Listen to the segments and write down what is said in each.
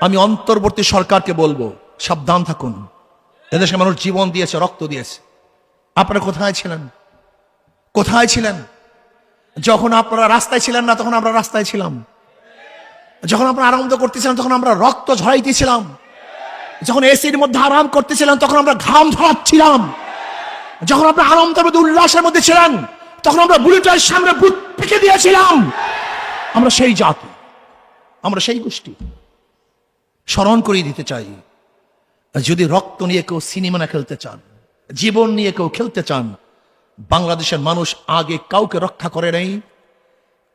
আমি অন্তর্বর্তী সরকারকে বলবো, সাবধান থাকুন। এদেশে মানুষ জীবন দিয়েছে, রক্ত দিয়েছে। আপনারা কোথায় ছিলেন? কোথায় ছিলেন যখন আপনারা রাস্তায় ছিলেন না? তখন আমরা রাস্তায় ছিলাম। যখন আপনারা আনন্দ করতেছিলেন তখন আমরা রক্ত ঝরাইতেছিলাম। যখন এসির মধ্যে আরাম করতেছিলেন তখন আমরা ঘাম ঝরাচ্ছিলাম। যখন আপনারা আনন্দের মধ্যে উল্লাসের মধ্যে ছিলেন তখন আমরা বুলেটের সামনে বুট পিকে দিয়েছিলাম। আমরা সেই জাতি, আমরা সেই গোষ্ঠী। স্মরণ করিয়ে দিতে চাই, যদি রক্ত নিয়ে কেউ সিনেমা না খেলতে চান, জীবন নিয়ে কেউ খেলতে চান, বাংলাদেশের মানুষ আগে কাউকে রক্ষা করে নাই,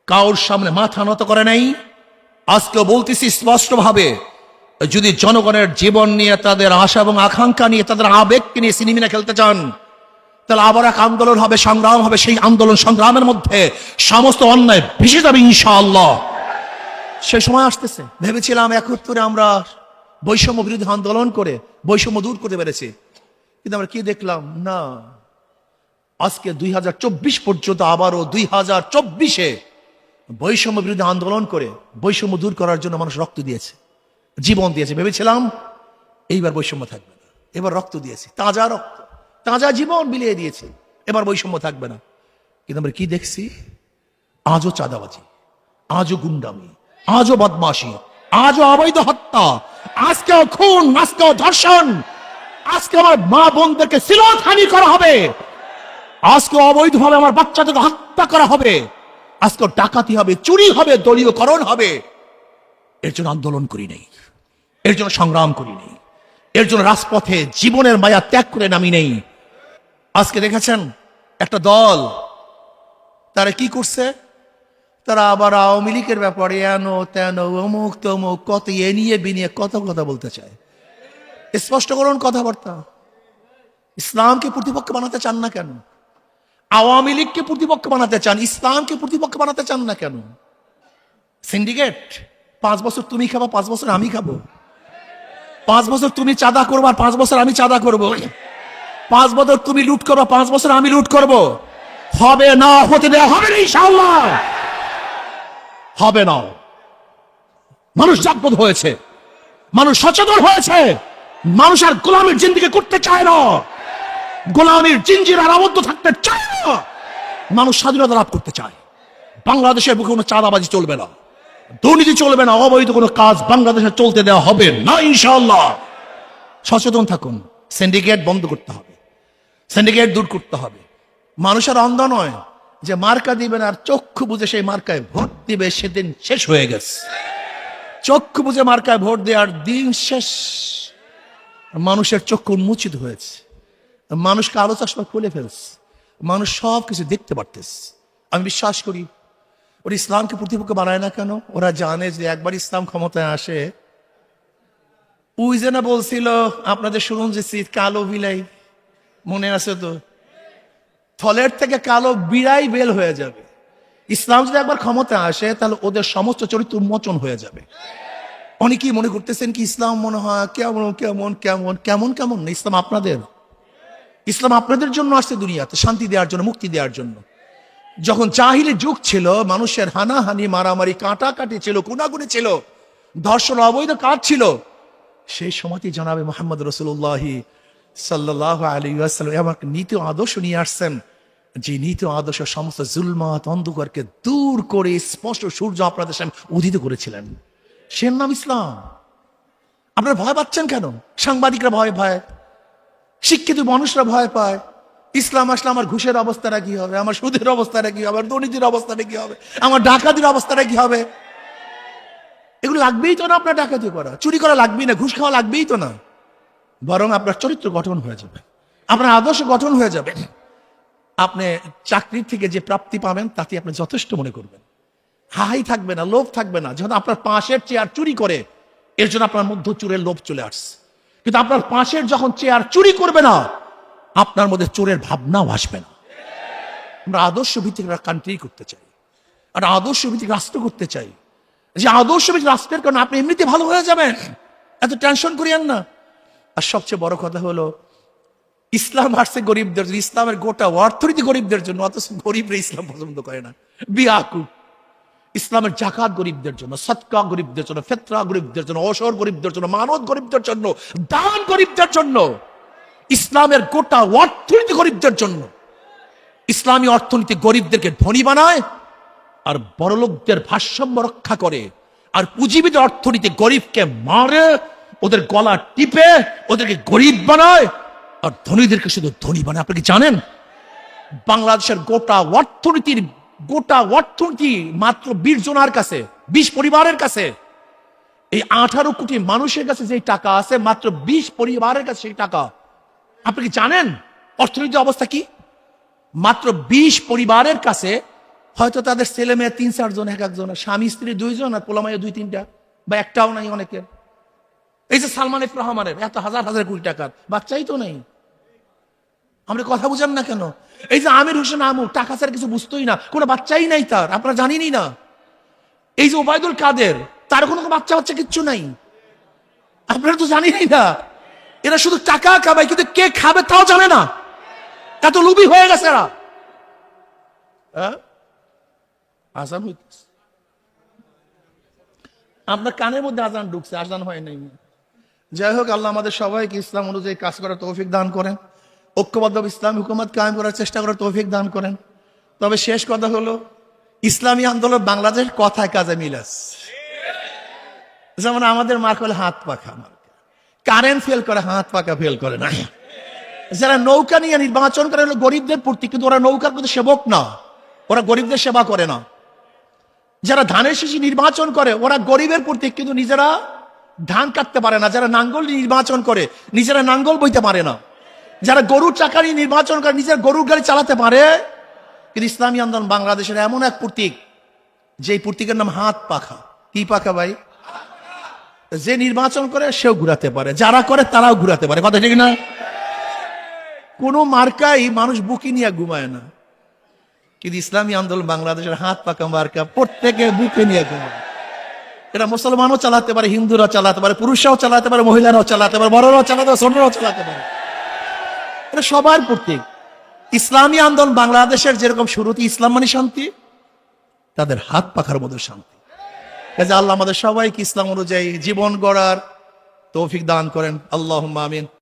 কাউর সামনে মাথা নত করে নাই। আজকেও বলতেছি স্পষ্টভাবে, যদি জনগণের জীবন নিয়ে, তাদের আশা এবং আকাঙ্ক্ষা নিয়ে, তাদের আবেগকে নিয়ে সিনেমা খেলতে চান, তাহলে আবার এক আন্দোলন হবে, সংগ্রাম হবে। সেই আন্দোলন সংগ্রামের মধ্যে সমস্ত অন্যায় ভেসে যাবে ইনশাআল্লাহ। সে সময় আসতেছে। ভেবেছিলাম ৭১ আমরা বৈষম্য বিরোধী আন্দোলন করে বৈষম্য দূর করতে পেরেছি, কিন্তু আমরা কি দেখলাম? না, আজকে ২০২৪ পর্যন্ত আবারও ২০২৪-এ বৈষম্য বিরোধী আন্দোলন করে বৈষম্য দূর করার জন্য মানুষ রক্ত দিয়েছে, জীবন দিয়েছে। ভেবেছিলাম এইবার বৈষম্য থাকবে না, এবার রক্ত দিয়েছি, তাজা রক্ত, তাজা জীবন বিলিয়ে দিয়েছে, এবার বৈষম্য থাকবে না। কিন্তু আমরা কি দেখছি? আজও চাঁদাবাজি, আজও গুন্ডামি, আজও বদমাশি, আজও অবৈধ হত্যা, আজকেও খুন, আজকেও ধর্ষণ, আজকে আমার মা বোনদেরকে শ্লীলতাহানি করা হবে, আজকে অবৈধভাবে আমার বাচ্চাদেরকে হত্যা করা হবে, আজকে ডাকাতি হবে, চুরি হবে, দলীয়করণ হবে। এর জন্য আন্দোলন করি নেই, এর জন্য সংগ্রাম করি নেই, এর জন্য রাজপথে জীবনের মায়া ত্যাগ করে নামি নেই। আজকে দেখেছেন একটা দল, তারা কি করছে? তারা আবার আওয়ামী লীগের ব্যাপারে এনো তেন অমুক তমুক কত এ নিয়ে বিনিয়ে কত কথা বলতে চায়। স্পষ্ট করুন কথাবার্তা। ইসলামকে প্রতিপক্ষ বানাতে চান না কেন? আওয়ামী লীগকে প্রতিপক্ষ বানাতে চান, ইসলামকে প্রতিপক্ষ বানাতে চান না কেন? সিন্ডিকেট, 5 বছর তুমি খাবা, 5 বছর আমি খাবো। 5 বছর তুমি চাঁদা করবো আর 5 বছর আমি চাঁদা করবো। 5 বছর তুমি লুট করবো, 5 বছর আমি লুট করবো। হবে না, হতে দেওয়া হবে না ইনশাআল্লাহ, হবে না। মানুষ জাগ্রত হয়েছে, মানুষ সচেতন হয়েছে, মানুষ আর গোলামীর জিন্দেগি করতে চায় না, গোলামীর জিঞ্জির আর আবদ্ধ থাকতে চায় না। মানুষ স্বাধীনতা লাভ করতে চায়। বাংলাদেশের বুকে কোনো চাঁদাবাজি চলবে না, দুর্নীতি চলবে না, অবৈধ কোনো কাজ বাংলাদেশে চলতে দেওয়া হবে না ইনশাআল্লাহ। সচেতন থাকুন। সিন্ডিকেট বন্ধ করতে হবে, সিন্ডিকেট দূর করতে হবে। মানুষের অন্ধ নয় যে মার্কা দিবেন আর চক্ষু বুঝে সেই মার্কায় ভোট দিবে, সেদিন শেষ হয়ে গেছে। চক্ষু বুঝে মার্কায় ভোট দেওয়ার দিন শেষ। মানুষের চক্ষু উন্মোচিত হয়েছে, মানুষ কালো চশমা খুলে ফেলছে, মানুষ সব কিছু দেখতে পারতেছে। আমি বিশ্বাস করি ওরা ইসলামকে প্রতিপক্ষ বানায় না কেন? ওরা জানে যে একবার ইসলাম ক্ষমতায় আসে, ওই যে না বলছিল আপনাদের শুনুন যে কালো বিলাই, মনে আছে তো? থলের থেকে কালো বিড়াই বেল হয়ে যাবে। ইসলাম যদি একবার ক্ষমতায় আসে তাহলে ওদের সমস্ত চরিত্র উন্মোচন হয়ে যাবে। অনেকেই মনে করতেছেন কি ইসলাম মনে হয় কেমন কেমন কেমন কেমন কেমন না। ইসলাম আপনাদের, ইসলাম আপনাদের জন্য আসছে দুনিয়াতে, শান্তি দেওয়ার জন্য, মুক্তি দেওয়ার জন্য। যখন জাহিলি যুগ ছিল, মানুষের হানাহানি, মারামারি, কাটাকাটি ছিল, গুনাগুনি ছিল, ধর্ষণ, অবৈধ কাজ ছিল, সেই সময়তেই জানাবে মোহাম্মদ রাসূলুল্লাহ সাল্লাল্লাহু আলাইহি ওয়াসাল্লাম আমাকে নীতি আদর্শ নিয়ে আসছেন, যে নীতি আদর্শ সমস্ত জুলমাত, অন্ধকারকে দূর করে স্পষ্ট সূর্য আপনাদের সামনে উদিত করেছিলেন। সে নাম ইসলাম। আপনারা ভয় পাচ্ছেন কেন? সাংবাদিকরা ভয় পায়, শিক্ষিত মানুষরা ভয় পায়। ইসলাম আসলে আমার ঘুষের অবস্থাটা কি হবে, আমার সুদের অবস্থাটা কি হবে, আমার দুর্নীতির অবস্থাটা কি হবে, আমার ডাকাতির অবস্থাটা কি হবে? এগুলো লাগবেই তো না। আপনার ডাকাতি করা, চুরি করা লাগবেই না, ঘুষ খাওয়া লাগবেই তো না। বরং আপনার চরিত্র গঠন হয়ে যাবে, আপনার আদর্শ গঠন হয়ে যাবে। আপনি চাকরির থেকে যে প্রাপ্তি পাবেন তাতে আপনি যথেষ্ট মনে করবেন। হাই থাকবে না, লোভ থাকবে না। যখন আপনার পাশের চেয়ার চুরি করে, এর জন্য আপনার মধ্যে চোরের লোভ চলে আসছে। কিন্তু আপনার পাশের যখন চেয়ার চুরি করবে না, আপনার মধ্যে চোরের ভাবনাও আসবে না। আমরা আদর্শ ভিত্তিক কান্ট্রি করতে চাই, আর আদর্শ ভিত্তিক রাষ্ট্র করতে চাই। যে আদর্শ ভিত্তিক রাষ্ট্রের কারণে আপনি এমনিতে ভালো হয়ে যাবেন, এত টেনশন করিয়েন না। আর সবচেয়ে বড় কথা হলো, ইসলাম আসছে গরিবদের জন্য, ইসলামের গোটা অর্থনীতি গরিবদের জন্য, অথচ গরিবরা ইসলাম পছন্দ করে না। বিয়াকু ইসলামের জাকাত গরিবদের জন্য, সদকা গরিবদের জন্য, ফিতরা গরিবদের জন্য, ওশর গরিবদের জন্য, মানত গরিবদের জন্য, দান গরিবদের জন্য, ইসলামের গোটা অর্থনীতি গরিবদের জন্য। ইসলামী অর্থনীতি গরিবদেরকে ধনী বানায় আর বড়লোকদের ভারসাম্য রক্ষা করে, আর পুঁজিবিদের অর্থনীতি গরিবকে মারে, ওদের গলা টিপে ওদেরকে গরিব বানায় আর ধনীদেরকে শুধু ধনী বানায়। আপনি কি জানেন বাংলাদেশের গোটা অর্থনীতি মাত্র 20 জনের কাছে, 20 পরিবারের কাছে, এই 18 কোটি মানুষের কাছে যে টাকা আছে মাত্র 20 পরিবারের কাছে সেই টাকা। আপনি কি জানেন অর্থনীতির অবস্থা কি? মাত্র 20 পরিবারের কাছে হয়তো তাদের ছেলে মেয়ে 3-4 জন, এক একজন, স্বামী স্ত্রী 2 জন, আর পোলামাইয়া 2-3টা, বা একটাও নাই অনেকের। এই যে সালমান এফ রহমানের এত হাজার হাজার কোটি টাকার বাচ্চাই তো নেই। আমরা কথা বুঝেন না কেন? এই যে আমির হোসেন আমু টাকা ছাড়া কিছু বুঝতোই না, কোনো বাচ্চাই নাই তার, আপনারা জানেনই না। এই যে ওবায়দুল কাদের, তার কোনো বাচ্চা কিচ্ছু নাই, আপনারা তো জানেনই না। এরা শুধু টাকা খাবে, কিন্তু কে খাবে তাও জানে না, এত লোভী হয়ে গেছে এরা। আজান হইতেছে, আপনার কানের মধ্যে আজান ঢুকছে, আজান হয় নাই। যাই হোক, আল্লাহ আমাদের সবাইকে ইসলাম অনুযায়ী কাজ করার তৌফিক দান করেন, ঐক্যবদ্ধ ইসলাম হুকুমত কায়েম করার চেষ্টা করার তৌফিক দান করেন। তবে শেষ কথা হলো, ইসলামী আন্দোলন বাংলাদেশ কথায় কাজে মিল আছে। যেমন আমাদের মার্ক হলে হাত পাখা, কারেন্ট ফেল করে, হাত পাকা ফেল করে না। যারা নৌকা নিয়ে নির্বাচন করে হলো গরিবদের প্রতি, কিন্তু ওরা নৌকার প্রতি সেবক না, ওরা গরিবদের সেবা করে না। যারা ধানের শীষী নির্বাচন করে ওরা গরিবের প্রতি, কিন্তু নিজেরা ধান কাটতে পারে না। যারা নাঙ্গল নির্বাচন করে নিজেরা নাঙ্গল বইতে পারে না। যারা গরুর চাকা নিয়ে নির্বাচন করে নিজের গরুর গাড়ি চালাতে পারে। কিন্তু ইসলামী আন্দোলন বাংলাদেশের এমন এক প্রতীক, যে প্রতীকের নাম হাত পাখা। কি পাখা ভাই? যে নির্বাচন করে সেও ঘুরাতে পারে, যারা করে তারাও ঘুরাতে পারে, কথা ঠিক না? কোন মার্কাই মানুষ বুকি নিয়ে ঘুমায় না, কিন্তু ইসলামী আন্দোলন বাংলাদেশের হাত পাকা মার্কা, প্রত্যেকে বুকে নিয়ে ঘুমায়। এটা মুসলমানও চালাতে পারে, হিন্দুরা চালাতে পারে, পুরুষরাও চালাতে পারে, মহিলারাও চালাতে পারে, বড়রাও চালাতে পারে, ছোটরাও চালাতে পারে। এটা সবার প্রতীক। ইসলামী আন্দোলন বাংলাদেশের যেরকম শুরুতে ইসলাম মানে শান্তি, তাদের হাত পাখার মধ্যে শান্তি। কাজে আল্লাহ আমাদের সবাইকে ইসলাম অনুযায়ী জীবন গড়ার তৌফিক দান করেন। আল্লাহুম্মা আমিন।